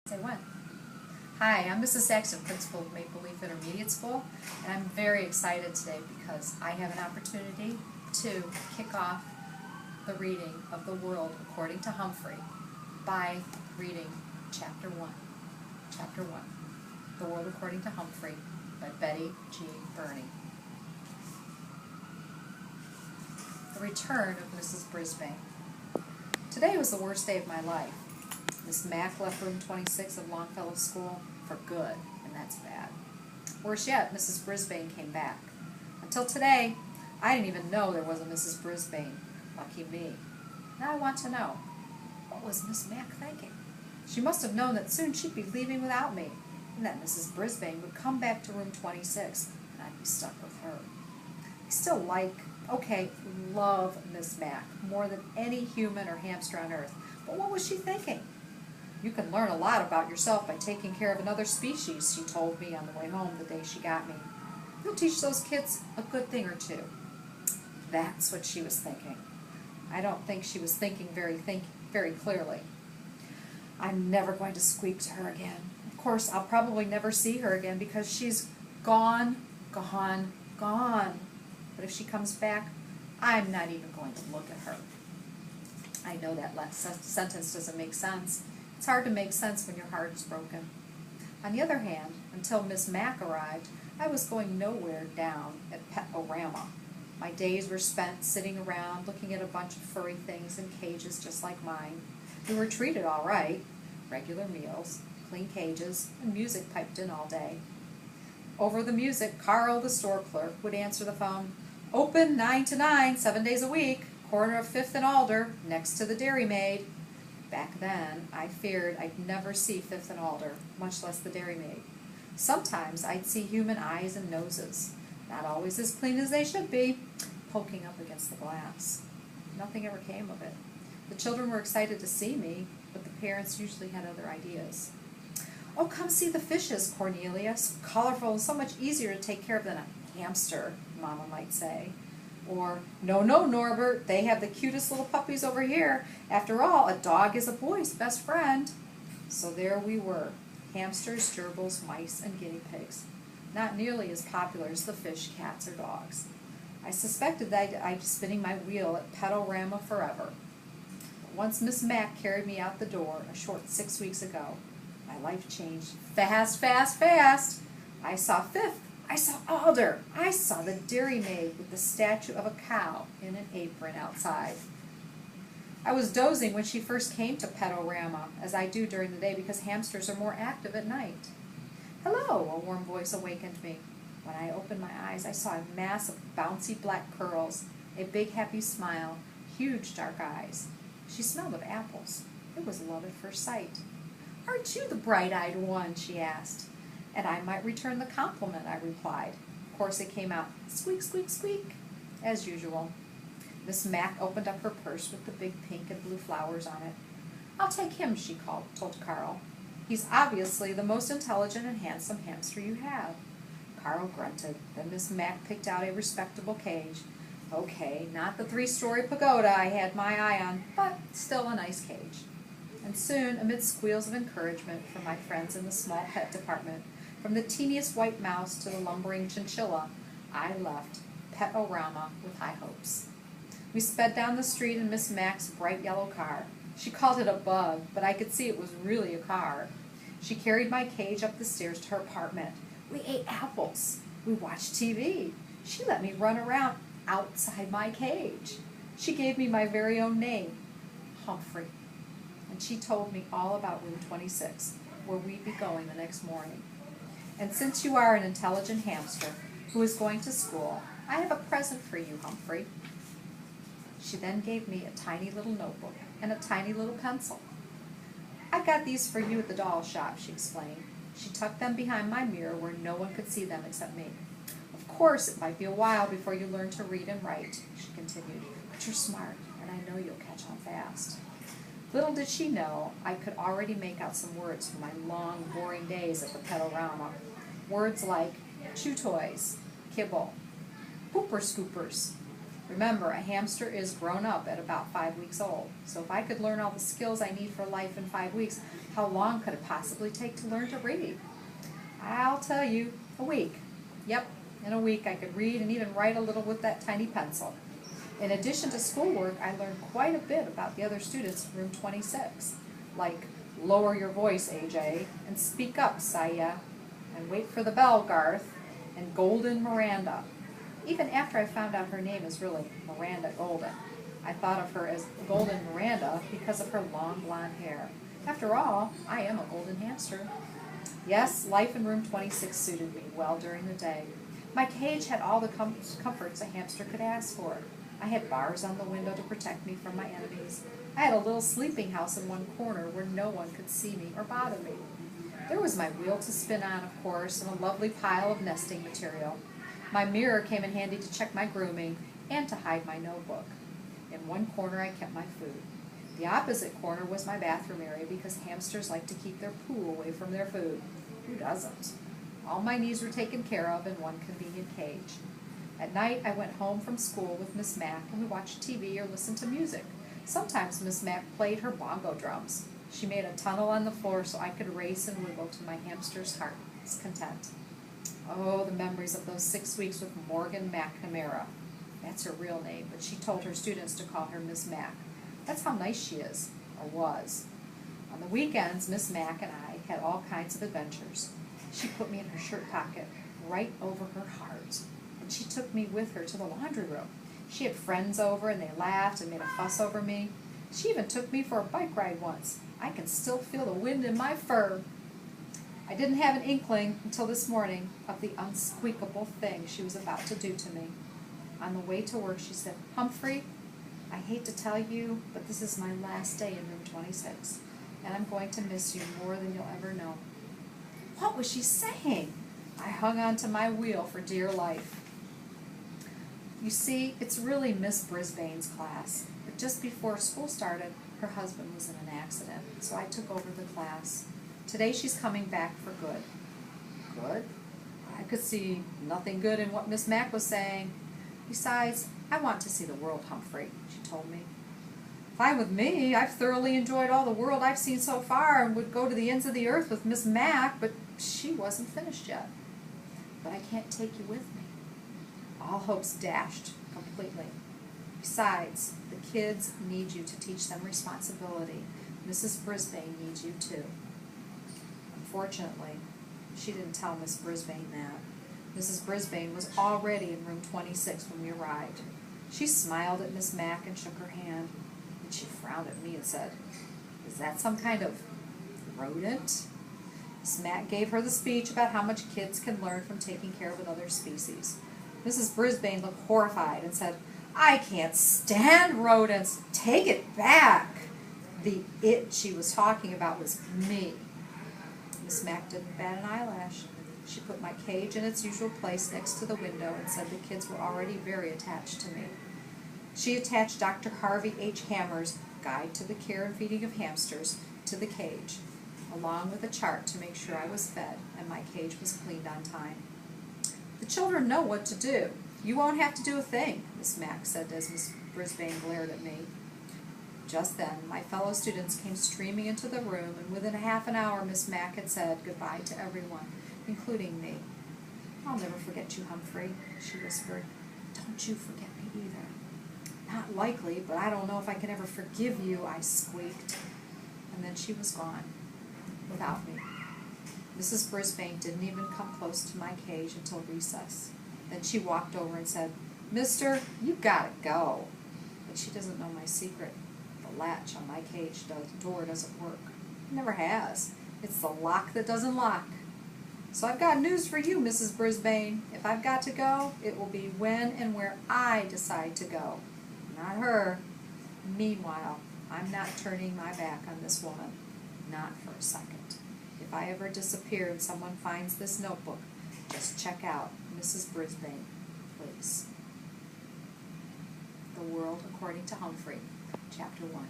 Say when. Hi, I'm Mrs. Saxton, principal of Maple Leaf Intermediate School, and I'm very excited today because I have an opportunity to kick off the reading of The World According to Humphrey by reading Chapter 1. Chapter 1, The World According to Humphrey by Betty G. Burney. The Return of Mrs. Brisbane. Today was the worst day of my life. Miss Mack left room 26 of Longfellow School for good, and that's bad. Worse yet, Mrs. Brisbane came back. Until today, I didn't even know there was a Mrs. Brisbane. Lucky me. Now I want to know, what was Miss Mack thinking? She must have known that soon she'd be leaving without me, and that Mrs. Brisbane would come back to room 26, and I'd be stuck with her. I still love Miss Mack more than any human or hamster on earth, but what was she thinking? You can learn a lot about yourself by taking care of another species, she told me on the way home the day she got me. You'll teach those kids a good thing or two. That's what she was thinking. I don't think she was thinking very clearly. I'm never going to squeak to her again. Of course, I'll probably never see her again because she's gone. But if she comes back, I'm not even going to look at her. I know that last sentence doesn't make sense. It's hard to make sense when your heart is broken. On the other hand, until Miss Mack arrived, I was going nowhere down at Pet-O-Rama. My days were spent sitting around looking at a bunch of furry things in cages just like mine. We were treated all right. Regular meals, clean cages, and music piped in all day. Over the music, Carl, the store clerk, would answer the phone. Open 9 to 9, 7 days a week, corner of 5th and Alder, next to the Dairy Maid. Back then, I feared I'd never see 5th and Alder, much less the Dairy Maid. Sometimes I'd see human eyes and noses, not always as clean as they should be, poking up against the glass. Nothing ever came of it. The children were excited to see me, but the parents usually had other ideas. Oh, come see the fishes, Cornelia. So colorful and so much easier to take care of than a hamster, Mama might say. Or, no, Norbert, they have the cutest little puppies over here. After all, a dog is a boy's best friend. So there we were, hamsters, gerbils, mice, and guinea pigs. Not nearly as popular as the fish, cats, or dogs. I suspected that I'd be spinning my wheel at Pet-O-Rama forever. But once Miss Mack carried me out the door, a short 6 weeks ago, my life changed fast. I saw 5th. I saw Alder. I saw the Dairy Maid with the statue of a cow in an apron outside. I was dozing when she first came to Pet-O-Rama, as I do during the day because hamsters are more active at night. Hello, a warm voice awakened me. When I opened my eyes, I saw a mass of bouncy black curls, a big happy smile, huge dark eyes. She smelled of apples. It was love at first sight. Aren't you the bright-eyed one? She asked. And I might return the compliment, I replied. Of course it came out, squeak, squeak, squeak, as usual. Miss Mack opened up her purse with the big pink and blue flowers on it. I'll take him, she told Carl. He's obviously the most intelligent and handsome hamster you have. Carl grunted. Then Miss Mack picked out a respectable cage. Okay, not the 3-story pagoda I had my eye on, but still a nice cage. And soon, amid squeals of encouragement from my friends in the small pet department, from the teeniest white mouse to the lumbering chinchilla, I left Pet-O-Rama with high hopes. We sped down the street in Miss Mack's bright yellow car. She called it a bug, but I could see it was really a car. She carried my cage up the stairs to her apartment. We ate apples. We watched TV. She let me run around outside my cage. She gave me my very own name, Humphrey. And she told me all about room 26, where we'd be going the next morning. And since you are an intelligent hamster who is going to school, I have a present for you, Humphrey. She then gave me a tiny little notebook and a tiny little pencil. I got these for you at the doll shop, she explained. She tucked them behind my mirror where no one could see them except me. Of course, it might be a while before you learn to read and write, she continued, but you're smart, and I know you'll catch on fast. Little did she know, I could already make out some words from my long, boring days at the Pet-O-Rama. Words like chew toys, kibble, pooper scoopers, Remember, a hamster is grown up at about 5 weeks old. So if I could learn all the skills I need for life in 5 weeks, how long could it possibly take to learn to read? I'll tell you, a week. Yep, in a week I could read and even write a little with that tiny pencil. In addition to schoolwork, I learned quite a bit about the other students in room 26, like lower your voice, AJ, and speak up, Saya, and wait for the bell, Garth, and Golden Miranda. Even after I found out her name is really Miranda Golden, I thought of her as Golden Miranda because of her long blonde hair. After all, I am a golden hamster. Yes, life in room 26 suited me well during the day. My cage had all the comforts a hamster could ask for. I had bars on the window to protect me from my enemies. I had a little sleeping house in one corner where no one could see me or bother me. There was my wheel to spin on, of course, and a lovely pile of nesting material. My mirror came in handy to check my grooming and to hide my notebook. In one corner I kept my food. The opposite corner was my bathroom area because hamsters like to keep their poo away from their food. Who doesn't? All my needs were taken care of in one convenient cage. At night I went home from school with Miss Mack and we watched TV or listened to music. Sometimes Miss Mack played her bongo drums. She made a tunnel on the floor so I could race and wiggle to my hamster's heart's content. Oh, the memories of those 6 weeks with Morgan McNamara. That's her real name, but she told her students to call her Miss Mack. That's how nice she is, or was. On the weekends, Miss Mack and I had all kinds of adventures. She put me in her shirt pocket, right over her heart, and she took me with her to the laundry room. She had friends over, and they laughed and made a fuss over me. She even took me for a bike ride once. I can still feel the wind in my fur. I didn't have an inkling until this morning of the unsqueakable thing she was about to do to me. On the way to work, she said, "Humphrey, I hate to tell you, but this is my last day in room 26, and I'm going to miss you more than you'll ever know." What was she saying? I hung on to my wheel for dear life. You see, it's really Miss Brisbane's class, but just before school started, her husband was in an accident, so I took over the class. Today she's coming back for good. Good? I could see nothing good in what Miss Mack was saying. Besides, I want to see the world, Humphrey, she told me. Fine with me. I've thoroughly enjoyed all the world I've seen so far and would go to the ends of the earth with Miss Mack, but she wasn't finished yet. But I can't take you with me. All hope's dashed completely. Besides, the kids need you to teach them responsibility. Mrs. Brisbane needs you too. Unfortunately, she didn't tell Miss Brisbane that. Mrs. Brisbane was already in room 26 when we arrived. She smiled at Miss Mack and shook her hand. Then she frowned at me and said, "Is that some kind of rodent?" Miss Mack gave her the speech about how much kids can learn from taking care of another species. Mrs. Brisbane looked horrified and said, "I can't stand rodents. Take it back." The "it" she was talking about was me. Miss Mack didn't bat an eyelash. She put my cage in its usual place next to the window and said the kids were already very attached to me. She attached Dr. Harvey H. Hammer's Guide to the Care and Feeding of Hamsters to the cage, along with a chart to make sure I was fed and my cage was cleaned on time. "The children know what to do. You won't have to do a thing," Miss Mack said as Miss Brisbane glared at me. Just then, my fellow students came streaming into the room, and within a half an hour Miss Mack had said goodbye to everyone, including me. "I'll never forget you, Humphrey," she whispered. "Don't you forget me either." "Not likely, but I don't know if I can ever forgive you," I squeaked. And then she was gone, without me. Mrs. Brisbane didn't even come close to my cage until recess. Then she walked over and said, "Mister, you gotta go." But she doesn't know my secret. The latch on my cage door doesn't work. It never has. It's the lock that doesn't lock. So I've got news for you, Mrs. Brisbane. If I've got to go, it will be when and where I decide to go, not her. Meanwhile, I'm not turning my back on this woman, not for a second. If I ever disappear and someone finds this notebook, just check out Mrs. Brisbane, please. The World According to Humphrey, Chapter 1.